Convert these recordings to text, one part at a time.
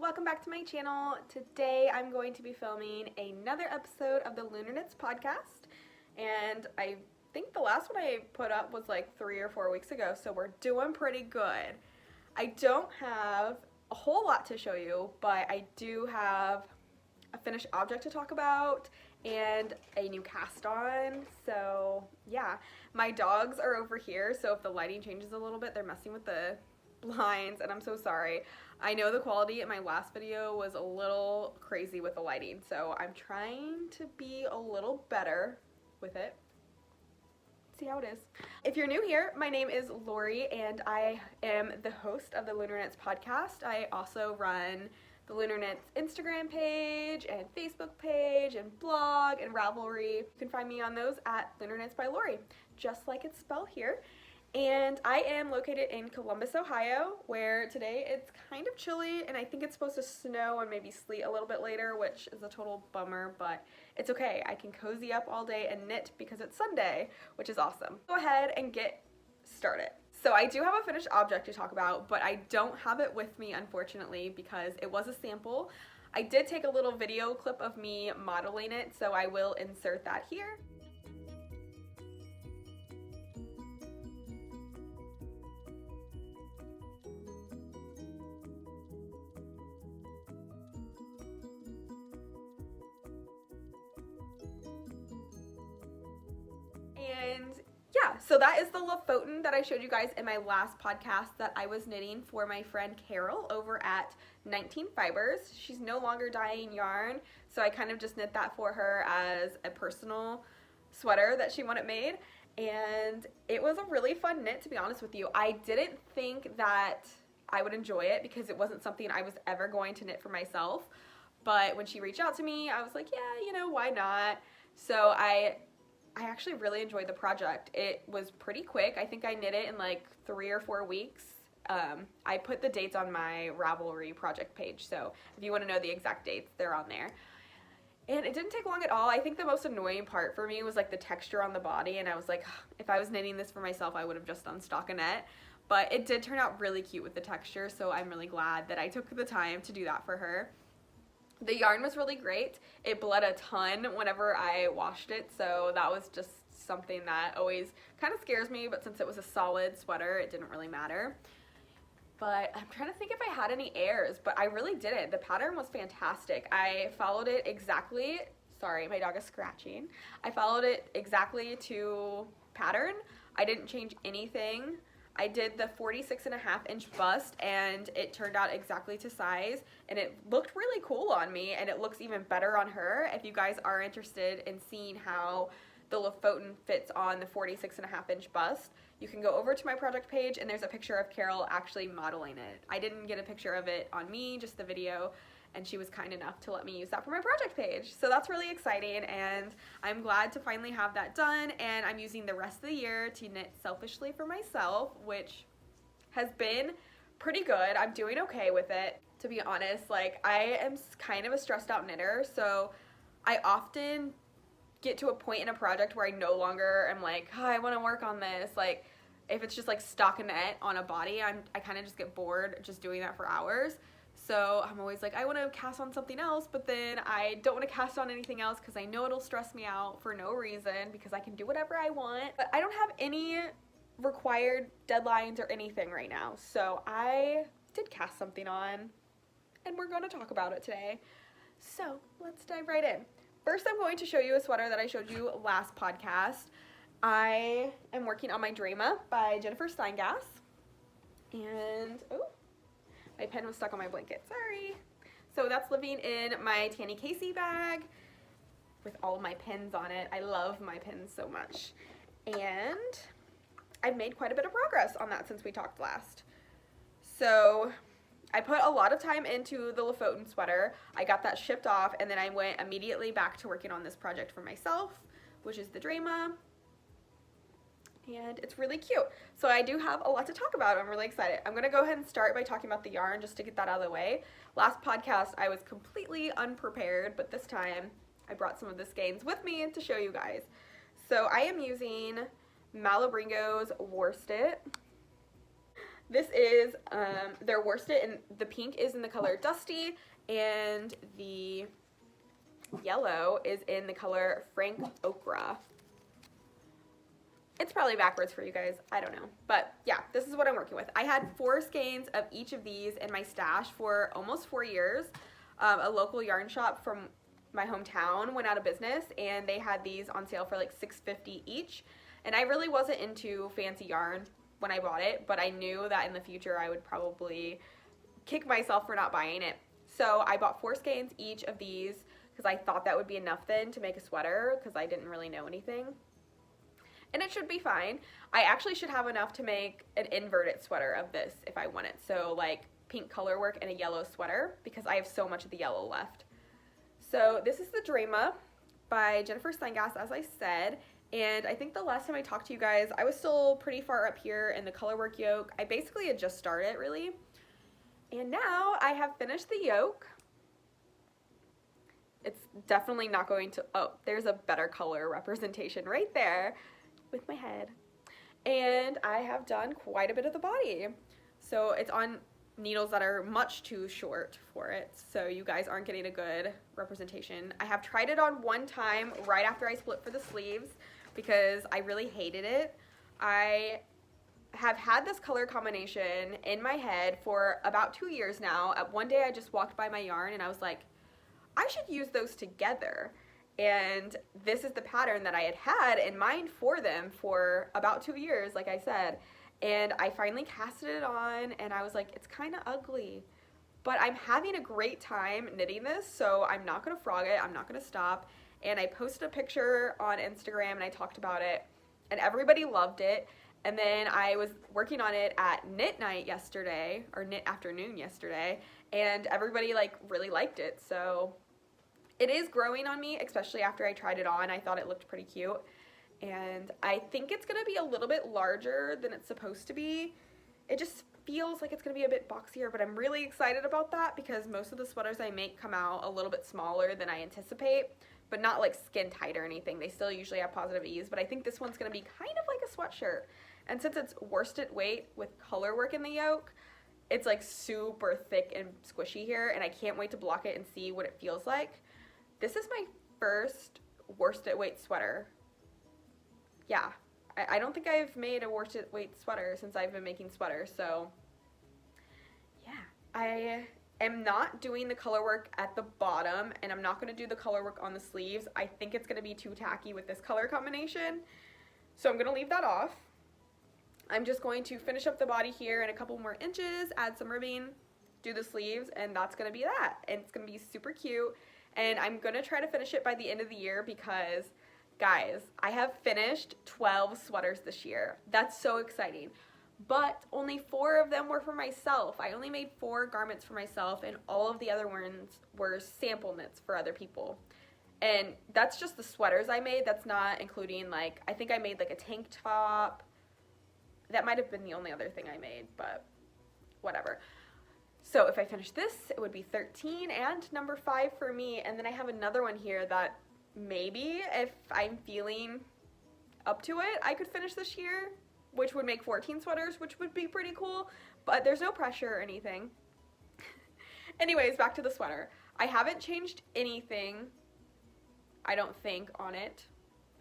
welcome back to my channel. Today I'm going to be filming another episode of the Lunar Knits Podcast, and I think the last one I put up was like 3 or 4 weeks ago, so we're doing pretty good. I don't have a whole lot to show you, but I do have a finished object to talk about and a new cast on. So yeah, my dogs are over here, so if the lighting changes a little bit, they're messing with the blinds, and I'm so sorry. I know the quality in my last video was a little crazy with the lighting, so I'm trying to be a little better with it. See how it is. If you're new here, my name is Lori and I am the host of the Lunar Knits Podcast. I also run the Lunar Knits Instagram page and Facebook page and blog and Ravelry. You can find me on those at Lunar Knits by Lori, just like it's spelled here. And I am located in Columbus, Ohio, where today it's kind of chilly and I think it's supposed to snow and maybe sleet a little bit later, which is a total bummer, but it's okay. I can cozy up all day and knit because it's Sunday, which is awesome. Go ahead and get started. So I do have a finished object to talk about, but I don't have it with me, unfortunately, because it was a sample. I did take a little video clip of me modeling it, so I will insert that here. And yeah, so that is the Lofoten that I showed you guys in my last podcast that I was knitting for my friend Carol over at 19 Fibers. She's no longer dyeing yarn, so I kind of just knit that for her as a personal sweater that she wanted made. And it was a really fun knit, to be honest with you. I didn't think that I would enjoy it because it wasn't something I was ever going to knit for myself. But when she reached out to me, I was like, yeah, you know, why not? So I actually really enjoyed the project. It was pretty quick. I think I knit it in like 3 or 4 weeks. I put the dates on my Ravelry project page, so if you want to know the exact dates, they're on there. And it didn't take long at all. I think the most annoying part for me was like the texture on the body, and I was like, if I was knitting this for myself, I would have just done stockinette. But it did turn out really cute with the texture, so I'm really glad that I took the time to do that for her. The yarn was really great. It bled a ton whenever I washed it, so that was just something that always kind of scares me, but since it was a solid sweater, it didn't really matter. But I'm trying to think if I had any errors, but I really didn't. The pattern was fantastic. I followed it exactly, sorry, my dog is scratching. I followed it exactly to pattern. I didn't change anything. I did the 46.5-inch bust and it turned out exactly to size, and it looked really cool on me, and it looks even better on her. If you guys are interested in seeing how the Lofoten fits on the 46.5-inch bust, you can go over to my project page and there's a picture of Carol actually modeling it. I didn't get a picture of it on me, just the video, and she was kind enough to let me use that for my project page. So that's really exciting, and I'm glad to finally have that done, and I'm using the rest of the year to knit selfishly for myself, which has been pretty good. I'm doing okay with it, to be honest. Like, I am kind of a stressed out knitter, so I often get to a point in a project where I no longer am like, oh, I want to work on this. Like, if it's just like stockinette on a body, I kind of just get bored just doing that for hours. So I'm always like, I want to cast on something else, but then I don't want to cast on anything else because I know it'll stress me out for no reason because I can do whatever I want. But I don't have any required deadlines or anything right now. So I did cast something on, and we're going to talk about it today. So let's dive right in. First, I'm going to show you a sweater that I showed you last podcast. I am working on my Drama by Jennifer Steingass. And, oh, my pen was stuck on my blanket, sorry. So that's living in my Tanny Casey bag with all of my pins on it. I love my pins so much. And I've made quite a bit of progress on that since we talked last. So I put a lot of time into the Lofoten sweater. I got that shipped off, and then I went immediately back to working on this project for myself, which is the Drama. And it's really cute. So I do have a lot to talk about. I'm really excited. I'm going to go ahead and start by talking about the yarn just to get that out of the way. Last podcast, I was completely unprepared, but this time I brought some of the skeins with me to show you guys. So I am using Malabringo's Worsted. This is their worsted, and the pink is in the color Dusty, and the yellow is in the color Frank Ochra. It's probably backwards for you guys. I don't know. But yeah, this is what I'm working with. I had 4 skeins of each of these in my stash for almost 4 years. A local yarn shop from my hometown went out of business, and they had these on sale for like $6.50 each. And I really wasn't into fancy yarn when I bought it, but I knew that in the future I would probably kick myself for not buying it. So I bought 4 skeins each of these because I thought that would be enough then to make a sweater, because I didn't really know anything. And it should be fine. I actually should have enough to make an inverted sweater of this if I want it. So like pink color work and a yellow sweater, because I have so much of the yellow left. So this is the Drema by Jennifer Steingass, as I said. And I think the last time I talked to you guys, I was still pretty far up here in the colorwork yoke. I basically had just started, really. And now I have finished the yoke. It's definitely not going to, oh, there's a better color representation right there with my head. And I have done quite a bit of the body. So it's on needles that are much too short for it, so you guys aren't getting a good representation. I have tried it on one time right after I split for the sleeves because I really hated it. I have had this color combination in my head for about 2 years now. One day I just walked by my yarn and I was like, I should use those together. And this is the pattern that I had had in mind for them for about 2 years, like I said. And I finally casted it on and I was like, it's kind of ugly. But I'm having a great time knitting this, so I'm not going to frog it. I'm not going to stop. And I posted a picture on Instagram and I talked about it. And everybody loved it. And then I was working on it at knit night yesterday, or knit afternoon yesterday. And everybody like really liked it. So it is growing on me, especially after I tried it on. I thought it looked pretty cute. And I think it's going to be a little bit larger than it's supposed to be. It just feels like it's going to be a bit boxier, but I'm really excited about that because most of the sweaters I make come out a little bit smaller than I anticipate, but not like skin tight or anything. They still usually have positive ease, but I think this one's going to be kind of like a sweatshirt. And since it's worsted weight with color work in the yoke, it's like super thick and squishy here, and I can't wait to block it and see what it feels like. This is my first worsted weight sweater. Yeah, I don't think I've made a worsted weight sweater since I've been making sweaters, so yeah. I am not doing the color work at the bottom, and I'm not going to do the color work on the sleeves. I think it's going to be too tacky with this color combination, so I'm going to leave that off. I'm just going to finish up the body here in a couple more inches, add some ribbing, do the sleeves, and that's going to be that. And it's going to be super cute, and I'm going to try to finish it by the end of the year because guys, I have finished 12 sweaters this year. That's so exciting. But only 4 of them were for myself. I only made 4 garments for myself, and all of the other ones were sample knits for other people. And that's just the sweaters I made. That's not including, like, I think I made like a tank top. That might have been the only other thing I made, but whatever. So if I finish this, it would be 13 and number 5 for me. And then I have another one here that maybe if I'm feeling up to it, I could finish this year, which would make 14 sweaters, which would be pretty cool, but there's no pressure or anything. Anyways, back to the sweater. I haven't changed anything, I don't think, on it.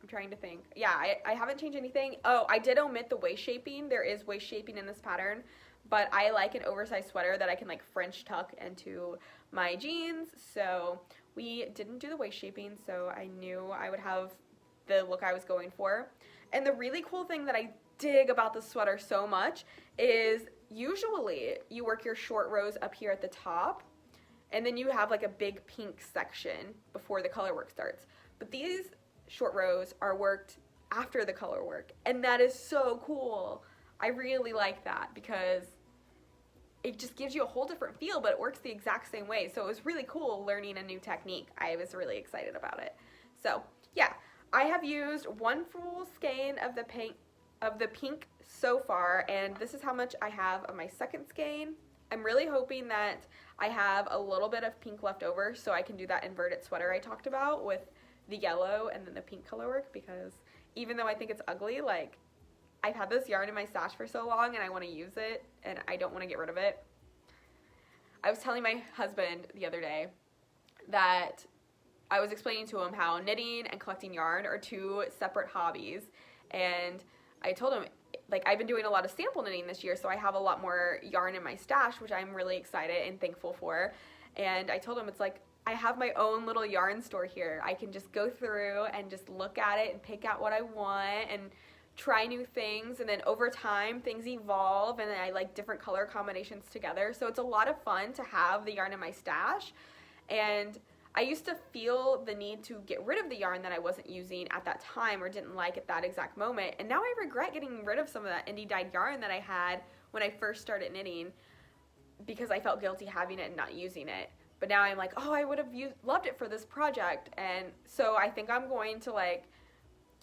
I'm trying to think. Yeah, I haven't changed anything. Oh, I did omit the waist shaping. There is waist shaping in this pattern, but I like an oversized sweater that I can like French tuck into my jeans, so we didn't do the waist shaping, so I knew I would have the look I was going for. And the really cool thing that I dig about this sweater so much is usually you work your short rows up here at the top, and then you have like a big pink section before the color work starts. But these short rows are worked after the color work, and that is so cool. I really like that because it just gives you a whole different feel, but it works the exact same way. So it was really cool learning a new technique. I was really excited about it. So yeah, I have used 1 full skein of the pink so far, and this is how much I have of my second skein. I'm really hoping that I have a little bit of pink left over so I can do that inverted sweater I talked about with the yellow and then the pink color work, because even though I think it's ugly, like, I've had this yarn in my stash for so long and I want to use it and I don't want to get rid of it. I was telling my husband the other day that I was explaining to him how knitting and collecting yarn are two separate hobbies, and I told him, like, I've been doing a lot of sample knitting this year, so I have a lot more yarn in my stash, which I'm really excited and thankful for. And I told him, it's like, I have my own little yarn store here. I can just go through and just look at it and pick out what I want and try new things, and then over time things evolve and I like different color combinations together. So it's a lot of fun to have the yarn in my stash. And I used to feel the need to get rid of the yarn that I wasn't using at that time or didn't like at that exact moment. And now I regret getting rid of some of that indie dyed yarn that I had when I first started knitting because I felt guilty having it and not using it. But now I'm like, oh, I would have loved it for this project. And so I think I'm going to like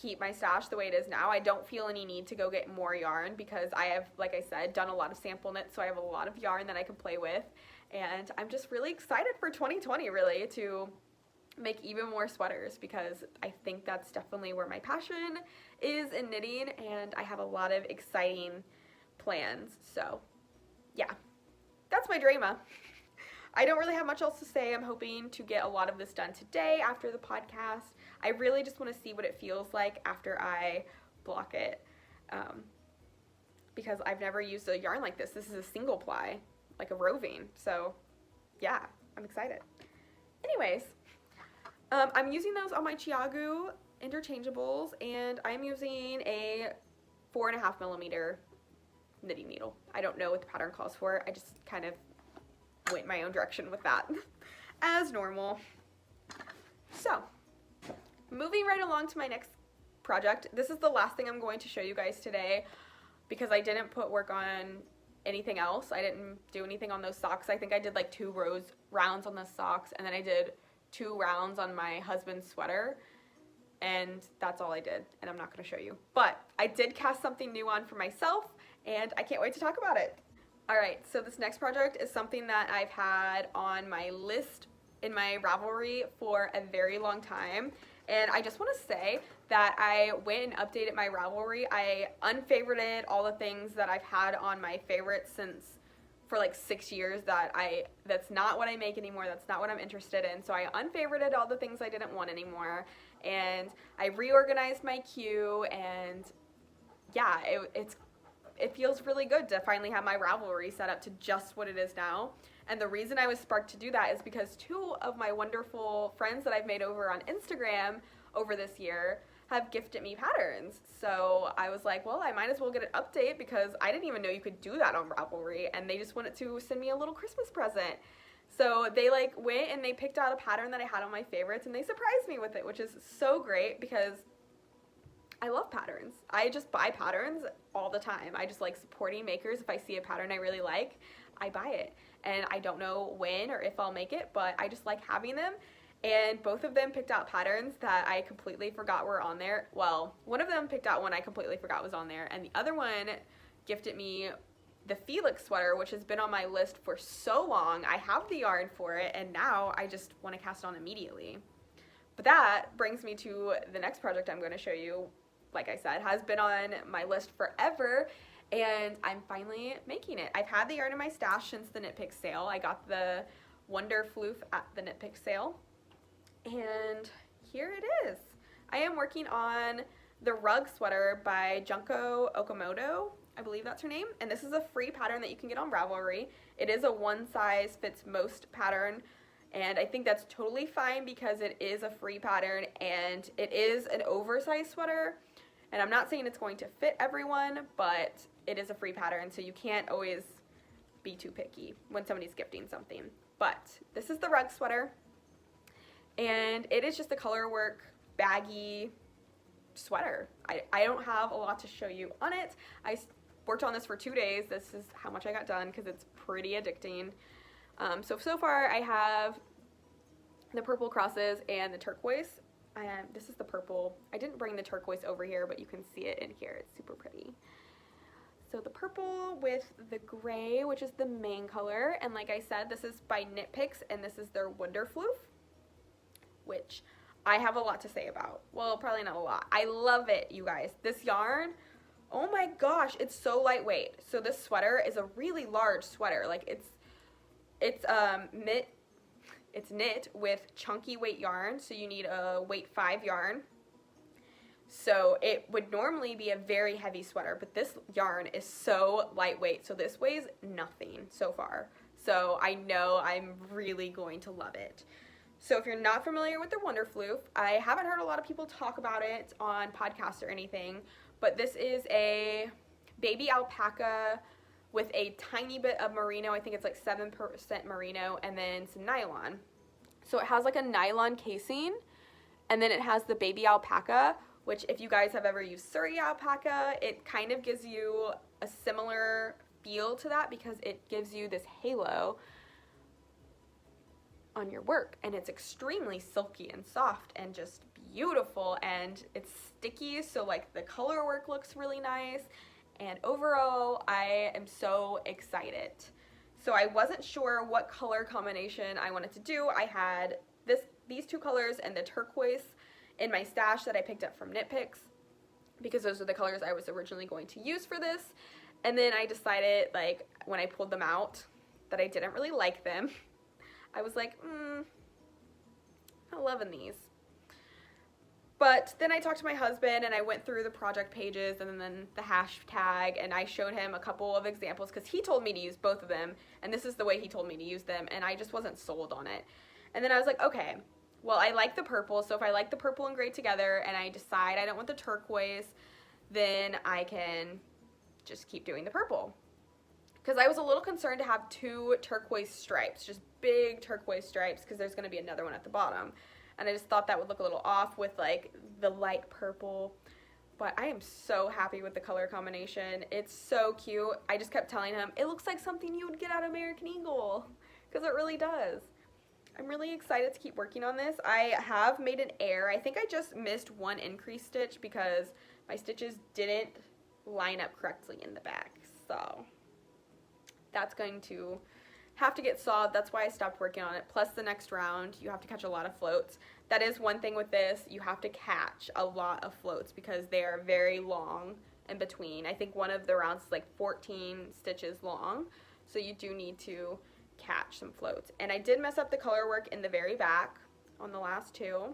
keep my stash the way it is now. I don't feel any need to go get more yarn because I have, like I said, done a lot of sample knits, so I have a lot of yarn that I can play with. And I'm just really excited for 2020, really, to make even more sweaters because I think that's definitely where my passion is in knitting, and I have a lot of exciting plans. So yeah, that's my drama. I don't really have much else to say. I'm hoping to get a lot of this done today after the podcast. I really just want to see what it feels like after I block it, because I've never used a yarn like this. This is a single ply, like a roving. So yeah, I'm excited. Anyways, I'm using those on my Chiagu interchangeables, and I'm using a 4.5 millimeter knitting needle. I don't know what the pattern calls for. I just kind of went my own direction with that as normal. So moving right along to my next project. This is the last thing I'm going to show you guys today because I didn't put work on anything else. I didn't do anything on those socks. I think I did like 2 rounds on the socks, and then I did 2 rounds on my husband's sweater, and that's all I did, and I'm not going to show you. But I did cast something new on for myself, and I can't wait to talk about it. Alright, so this next project is something that I've had on my list in my Ravelry for a very long time. And I just want to say that I went and updated my Ravelry. I unfavorited all the things that I've had on my favorites for like 6 years that's not what I make anymore. That's not what I'm interested in. So I unfavorited all the things I didn't want anymore. And I reorganized my queue, and yeah, it feels really good to finally have my Ravelry set up to just what it is now. And the reason I was sparked to do that is because 2 of my wonderful friends that I've made over on Instagram over this year have gifted me patterns. So I was like, well, I might as well get an update because I didn't even know you could do that on Ravelry, and they just wanted to send me a little Christmas present. So they like went and they picked out a pattern that I had on my favorites, and they surprised me with it, which is so great because I love patterns. I just buy patterns all the time. I just like supporting makers. If I see a pattern I really like, I buy it. And I don't know when or if I'll make it, but I just like having them. And both of them picked out patterns that I completely forgot were on there. Well, one of them picked out one I completely forgot was on there, and the other one gifted me the Felix sweater, which has been on my list for so long. I have the yarn for it, and now I just want to cast it on immediately. But that brings me to the next project I'm going to show you. Like I said, has been on my list forever, and I'm finally making it. I've had the yarn in my stash since the Knit Pick sale. I got the Wonder Floof at the Knit Pick sale, and here it is. I am working on the rug sweater by Junko Okamoto. I believe that's her name, and this is a free pattern that you can get on Ravelry. It is a one-size-fits-most pattern, and I think that's totally fine because it is a free pattern, and it is an oversized sweater. And I'm not saying it's going to fit everyone, but it is a free pattern, so you can't always be too picky when somebody's gifting something. But this is the rug sweater, and it is just a color work, baggy sweater. I don't have a lot to show you on it. I worked on this for 2 days. This is how much I got done because it's pretty addicting. So far I have the purple crosses and the turquoise. This is the purple. I didn't bring the turquoise over here, but you can see it in here. It's super pretty. So the purple with the gray, which is the main color. And like I said, this is by Knit Picks, and this is their Wonder Floof, which I have a lot to say about. Well, probably not a lot. I love it, you guys. This yarn, Oh my gosh, it's so lightweight. So this sweater is a really large sweater. Like it's knit with chunky weight yarn, so you need a weight 5 yarn. So it would normally be a very heavy sweater, but this yarn is so lightweight. So this weighs nothing so far. So I know I'm really going to love it. So if you're not familiar with the Wonderfloof, I haven't heard a lot of people talk about it on podcasts or anything, but this is a baby alpaca with a tiny bit of merino. I think it's like 7% merino, and then some nylon. So it has like a nylon casing, and then it has the baby alpaca, which if you guys have ever used Surrey alpaca, it kind of gives you a similar feel to that because it gives you this halo on your work, and it's extremely silky and soft and just beautiful, and it's sticky, so like the color work looks really nice, and overall I am so excited. So I wasn't sure what color combination I wanted to do. I had these 2 colors and the turquoise in my stash that I picked up from Knit Picks because those are the colors I was originally going to use for this. And then I decided, like, when I pulled them out that I didn't really like them. I was like, I'm not loving these. But then I talked to my husband and I went through the project pages and then the hashtag, and I showed him a couple of examples because he told me to use both of them, and this is the way he told me to use them, and I just wasn't sold on it. And then I was like, okay, well, I like the purple, so if I like the purple and gray together and I decide I don't want the turquoise, then I can just keep doing the purple. Because I was a little concerned to have 2 turquoise stripes, just big turquoise stripes, because there's going to be another one at the bottom. And I just thought that would look a little off with like the light purple. But I am so happy with the color combination. It's so cute. I just kept telling him, it looks like something you would get out of American Eagle. Because it really does. I'm really excited to keep working on this. I have made an error. I think I just missed 1 increase stitch because my stitches didn't line up correctly in the back. So that's going to have to get solved. That's why I stopped working on it. Plus the next round, you have to catch a lot of floats. That is one thing with this. You have to catch a lot of floats because they are very long in between. I think one of the rounds is like 14 stitches long. So you do need to catch some floats. And I did mess up the color work in the very back on the last 2.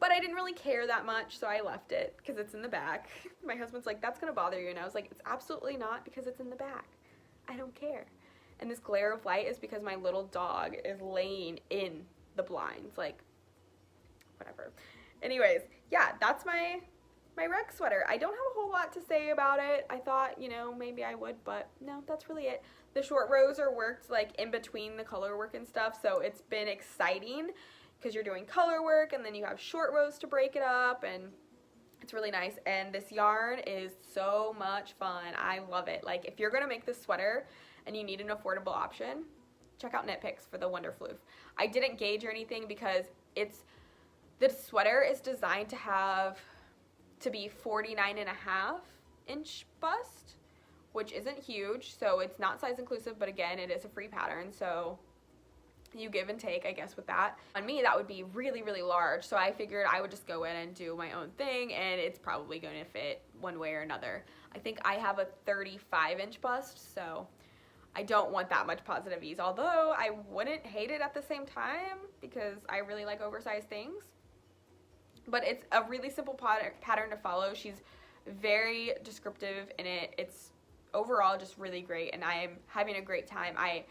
But I didn't really care that much, so I left it because it's in the back. My husband's like, that's going to bother you. And I was like, it's absolutely not because it's in the back. I don't care. And this glare of light is because my little dog is laying in the blinds. Like, whatever. Anyways, yeah, that's my rec sweater. I don't have a whole lot to say about it. I thought, maybe I would, but no, that's really it. The short rows are worked like in between the color work and stuff, so it's been exciting because you're doing color work and then you have short rows to break it up, and it's really nice. And this yarn is so much fun. I love it. Like, if you're going to make this sweater and you need an affordable option, check out Knit Picks for the Wonderfloof. I didn't gauge or anything because the sweater is designed to be 49.5-inch bust, which isn't huge, so it's not size inclusive, but again, it is a free pattern, so you give and take, I guess, with that. On me, that would be really, really large, so I figured I would just go in and do my own thing, and it's probably going to fit one way or another. I think I have a 35-inch bust, so I don't want that much positive ease, although I wouldn't hate it at the same time because I really like oversized things. But it's a really simple pattern to follow. She's very descriptive in it. It's overall just really great, and I am having a great time. I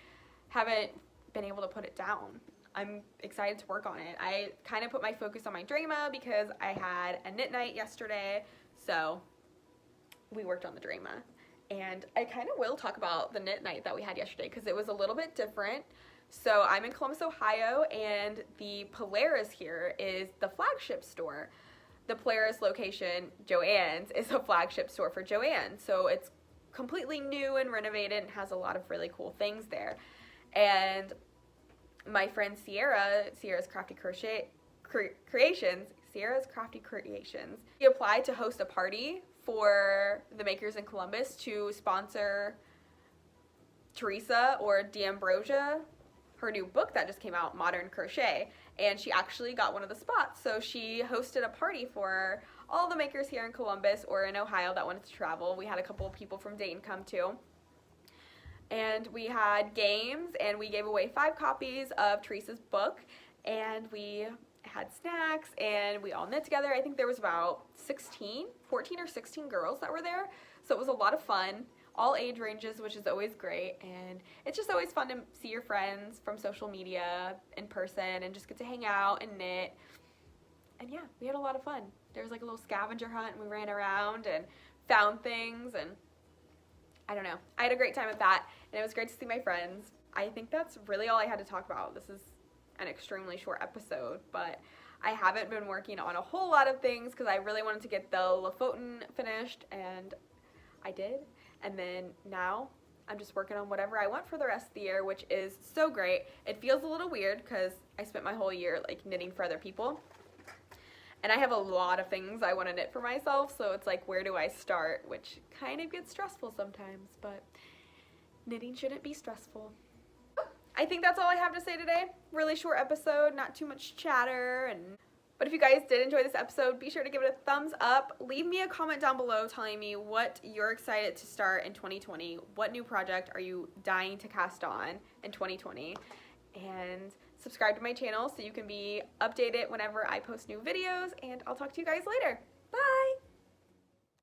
haven't been able to put it down. I'm excited to work on it. I kind of put my focus on my Drama because I had a knit night yesterday, so we worked on the Drama. And I kind of will talk about the knit night that we had yesterday because it was a little bit different. So I'm in Columbus, Ohio, and the Polaris here is the flagship store. The Polaris location, Joann's, is a flagship store for Joann. So it's completely new and renovated and has a lot of really cool things there. And my friend Sierra's Crafty Creations, she applied to host a party for the makers in Columbus to sponsor Teresa or D'Ambrosia, her new book that just came out, Modern Crochet, and she actually got one of the spots. So she hosted a party for all the makers here in Columbus or in Ohio that wanted to travel. We had a couple of people from Dayton come too. And we had games, and we gave away 5 copies of Teresa's book, and we had snacks, and we all knit together. I think there was about 14 or 16 girls that were there, so it was a lot of fun. All age ranges, which is always great, and it's just always fun to see your friends from social media in person and just get to hang out and knit. And yeah, we had a lot of fun. There was like a little scavenger hunt, and we ran around and found things, and I don't know. I had a great time at that, and it was great to see my friends. I think that's really all I had to talk about. This is an extremely short episode, but I haven't been working on a whole lot of things because I really wanted to get the Lofoten finished, and I did. And then now I'm just working on whatever I want for the rest of the year, which is so great. It feels a little weird because I spent my whole year like knitting for other people. And I have a lot of things I want to knit for myself, so it's like, where do I start? Which kind of gets stressful sometimes, but knitting shouldn't be stressful. I think that's all I have to say today. Really short episode, not too much chatter. But if you guys did enjoy this episode, be sure to give it a thumbs up. Leave me a comment down below telling me what you're excited to start in 2020. What new project are you dying to cast on in 2020? And subscribe to my channel so you can be updated whenever I post new videos. And I'll talk to you guys later. Bye!